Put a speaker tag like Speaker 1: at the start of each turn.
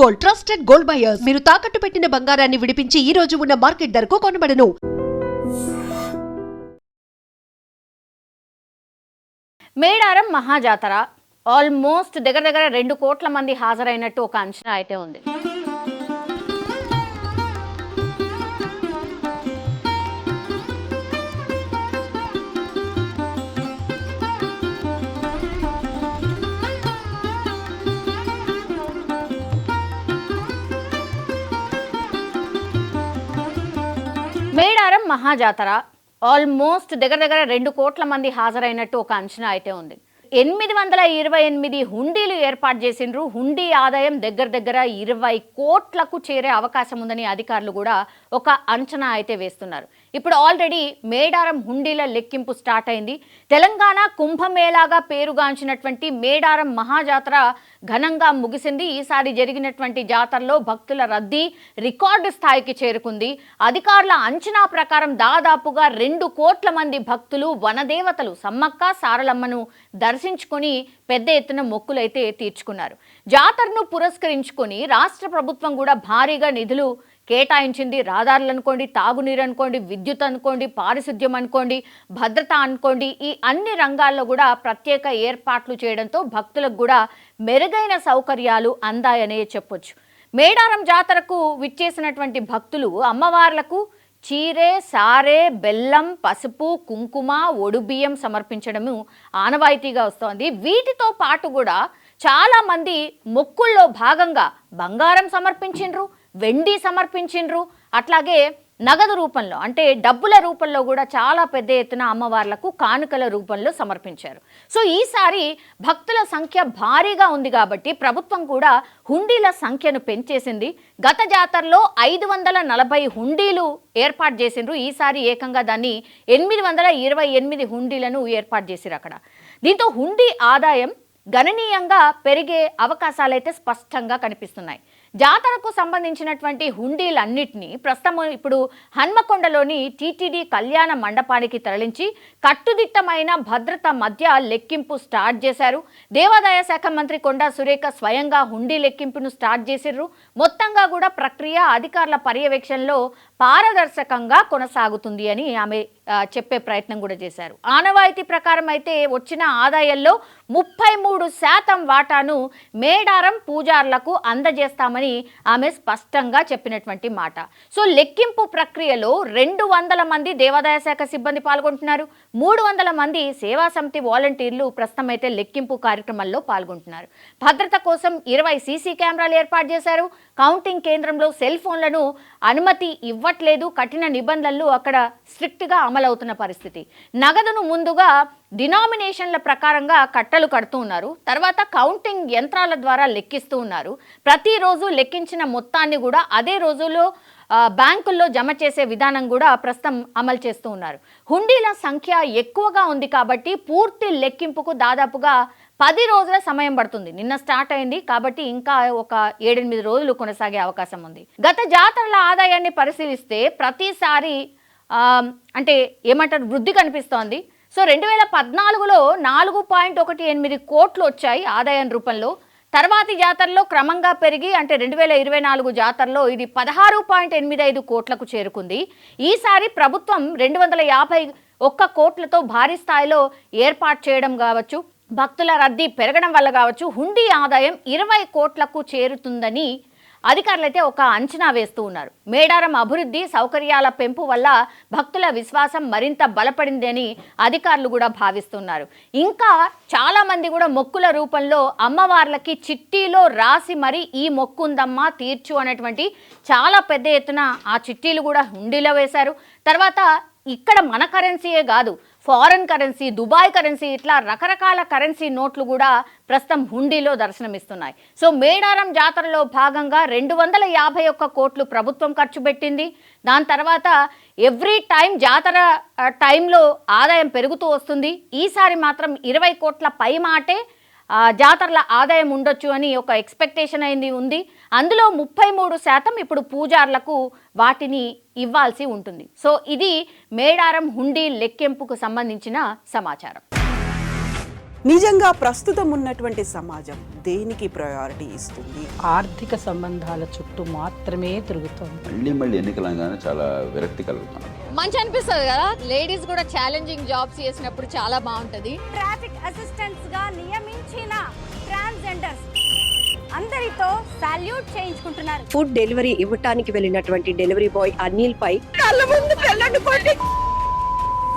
Speaker 1: Gold, trusted gold buyers. మీరు తాకట్టు పెట్టిన బంగారాన్ని విడిపించి ఈ రోజు ఉన్న మార్కెట్ ధరకు కొనబడను.
Speaker 2: మేడారం మహాజాతర ఆల్మోస్ట్ దగ్గర 2 కోట్ల మంది హాజరైనట్టు ఒక అంచనా అయితే ఉంది. మేడారం మహాజాతర ఆల్మోస్ట్ దగ్గర 2 కోట్ల మంది హాజరైనట్టు ఒక అంచనా అయితే ఉంది. 828 హుండీలు ఏర్పాటు చేసిండ్రు. హుండీ ఆదాయం దగ్గర 20 కోట్లకు చేరే అవకాశం ఉందని అధికారులు కూడా ఒక అంచనా అయితే వేస్తున్నారు. ఇప్పుడు ఆల్రెడీ మేడారం హుండీల లెక్కింపు స్టార్ట్ అయింది. తెలంగాణ కుంభమేళాగా పేరుగాంచినటువంటి మేడారం మహాజాతర ఘనంగా ముగిసింది. ఈసారి జరిగినటువంటి జాతరలో భక్తుల రద్దీ రికార్డు స్థాయికి చేరుకుంది. అధికారుల అంచనా ప్రకారం దాదాపుగా 2 కోట్ల మంది భక్తులు వనదేవతలు సమ్మక్క సారలమ్మను దర్శించుకొని పెద్ద ఎత్తున మొక్కులైతే తీర్చుకున్నారు. జాతరను పురస్కరించుకొని రాష్ట్ర ప్రభుత్వం కూడా భారీగా నిధులు కేటాయించింది. రహదారులు అనుకోండి, తాగునీరు అనుకోండి, విద్యుత్ అనుకోండి, పారిశుద్ధ్యం అనుకోండి, భద్రత అనుకోండి, ఈ అన్ని రంగాల్లో కూడా ప్రత్యేక ఏర్పాట్లు చేయడంతో భక్తులకు కూడా మెరుగైన సౌకర్యాలు అందాయనే చెప్పొచ్చు. మేడారం జాతరకు విచ్చేసినటువంటి భక్తులు అమ్మవార్లకు చీరె, సారె, బెల్లం, పసుపు, కుంకుమ, ఒడుబియ్యం సమర్పించడము ఆనవాయితీగా వస్తోంది. వీటితో పాటు కూడా చాలామంది మొక్కుల్లో భాగంగా బంగారం సమర్పించిండ్రు, వెండి సమర్పించిండ్రు, అట్లాగే నగదు రూపంలో అంటే డబ్బుల రూపంలో కూడా చాలా పెద్ద ఎత్తున అమ్మవార్లకు కానుకల రూపంలో సమర్పించారు. సో ఈసారి భక్తుల సంఖ్య భారీగా ఉంది కాబట్టి ప్రభుత్వం కూడా హుండీల సంఖ్యను పెంచేసింది. గత జాతరలో 540 హుండీలు ఏర్పాటు చేసిండ్రు. ఈసారి ఏకంగా దాన్ని 828 హుండీలను ఏర్పాటు చేసిరు అక్కడ. దీంతో హుండీ ఆదాయం గణనీయంగా పెరిగే అవకాశాలైతే స్పష్టంగా కనిపిస్తున్నాయి. జాతరకు సంబంధించినటువంటి హుండీలన్నింటినీ ప్రస్తుతం ఇప్పుడు హన్మకొండలోని టీటీడీ కళ్యాణ మండపానికి తరలించి కట్టుదిట్టమైన భద్రత మధ్య లెక్కింపు స్టార్ట్ చేశారు. దేవాదాయ శాఖ మంత్రి కొండా సురేఖ స్వయంగా హుండీ లెక్కింపును స్టార్ట్ చేసిర్రు. మొత్తంగా కూడా ప్రక్రియ అధికారుల పర్యవేక్షణలో పారదర్శకంగా కొనసాగుతుంది అని ఆమె చెప్పే ప్రయత్నం కూడా చేశారు. ఆనవాయితీ ప్రకారం అయితే వచ్చిన ఆదాయంలో 33% వాటాను మేడారం పూజార్లకు అందజేస్తామని ఆమె స్పష్టంగా చెప్పినటువంటి మాట. సో లెక్కింపు ప్రక్రియలో 200 మంది దేవాదాయ శాఖ సిబ్బంది పాల్గొంటున్నారు. 300 మంది సేవా సమితి వాలంటీర్లు ప్రస్తుతం అయితే లెక్కింపు కార్యక్రమాల్లో పాల్గొంటున్నారు. భద్రత కోసం 20 సీసీ కెమెరాలు ఏర్పాటు చేశారు. కౌంటింగ్ కేంద్రంలో సెల్ ఫోన్లను అనుమతి ఇవ్వట్లేదు. కఠిన నిబంధనలు అక్కడ స్ట్రిక్ట్గా అమలవుతున్న పరిస్థితి. నగదును ముందుగా డినామినేషన్ల ప్రకారంగా కట్టలు కడుతూ ఉన్నారు. తర్వాత కౌంటింగ్ యంత్రాల ద్వారా లెక్కిస్తూ ఉన్నారు. ప్రతిరోజు లెక్కించిన మొత్తాన్ని కూడా అదే రోజులో బ్యాంకుల్లో జమ చేసే విధానం కూడా ప్రస్తుతం అమలు చేస్తూ ఉన్నారు. హుండీల సంఖ్య ఎక్కువగా ఉంది కాబట్టి పూర్తి లెక్కింపుకు దాదాపుగా 10 రోజుల సమయం పడుతుంది. నిన్న స్టార్ట్ అయింది కాబట్టి ఇంకా ఒక 7-8 రోజులు కొనసాగే అవకాశం ఉంది. గత జాతరల ఆదాయాన్ని పరిశీలిస్తే ప్రతిసారి అంటే ఏమంటారు వృద్ధి కనిపిస్తోంది. సో 2014లో 4.18 కోట్లు వచ్చాయి ఆదాయం రూపంలో. తర్వాతి జాతరలో క్రమంగా పెరిగి అంటే 2024 జాతరలో ఇది 16.85 కోట్లకు చేరుకుంది. ఈసారి ప్రభుత్వం 251 కోట్లతో భారీ స్థాయిలో ఏర్పాటు చేయడం కావచ్చు, భక్తుల రద్దీ పెరగడం వల్ల కావచ్చు, హుండీ ఆదాయం 20 కోట్లకు చేరుతుందని అధికారులు అయితే ఒక అంచనా వేస్తూ ఉన్నారు. మేడారం అభివృద్ధి సౌకర్యాల పెంపు వల్ల భక్తుల విశ్వాసం మరింత బలపడింది అని అధికారులు కూడా భావిస్తున్నారు. ఇంకా చాలామంది కూడా మొక్కుల రూపంలో అమ్మవార్లకి చిట్టీలో రాసి మరి ఈ మొక్కు ఉందమ్మా తీర్చు అనేటువంటి చాలా పెద్ద ఎత్తున ఆ చిట్టీలు కూడా హుండీలో వేశారు. తర్వాత ఇక్కడ మన కరెన్సీయే కాదు, ఫారెన్ కరెన్సీ, దుబాయ్ కరెన్సీ, ఇట్లా రకరకాల కరెన్సీ నోట్లు కూడా ప్రస్తుతం హుండీలో దర్శనమిస్తున్నాయి. సో మేడారం జాతరలో భాగంగా 251 కోట్లు ప్రభుత్వం ఖర్చు పెట్టింది. దాని తర్వాత ఎవ్రీ టైం జాతర టైంలో ఆదాయం పెరుగుతూ వస్తుంది. ఈసారి మాత్రం 20 కోట్ల పై మాటే జాతరల ఆదాయం ఉండొచ్చు అని ఒక ఎక్స్పెక్టేషన్ అయింది ఉంది. అందులో 33% ఇప్పుడు పూజార్లకు వాటిని ఇవ్వాల్సి ఉంటుంది. సో ఇది మేడారం హుండీ లెక్కింపుకు సంబంధించిన సమాచారం.
Speaker 3: నిజంగా ప్రస్తుతం ఉన్నటువంటి సమాజం దేనికి ప్రయారిటీ ఇస్తుంది?
Speaker 4: ఆర్థిక సంబంధాల చుట్టూ మాత్రమే తిరుగుతోంది.
Speaker 5: మళ్ళీ ఎన్నికలంగానే చాలా విరక్తి కలుగుతాను.
Speaker 6: మంచి అనిపిస్తుంది కదా, లేడీస్ కూడా ఛాలెంజింగ్ జాబ్స్ చేసినప్పుడు చాలా బాగుంటది.
Speaker 7: ట్రాఫిక్ అసిస్టెంట్స్ గా నియమించిన ట్రాన్స్జెండర్స్ అందరితో సాల్యూట్ చేయించుకుంటున్నారు.
Speaker 8: ఫుడ్ డెలివరీ ఇవ్వటానికి వెళ్ళినటువంటి డెలివరీ బాయ్ అనిల్ పై కళ్ళ ముందు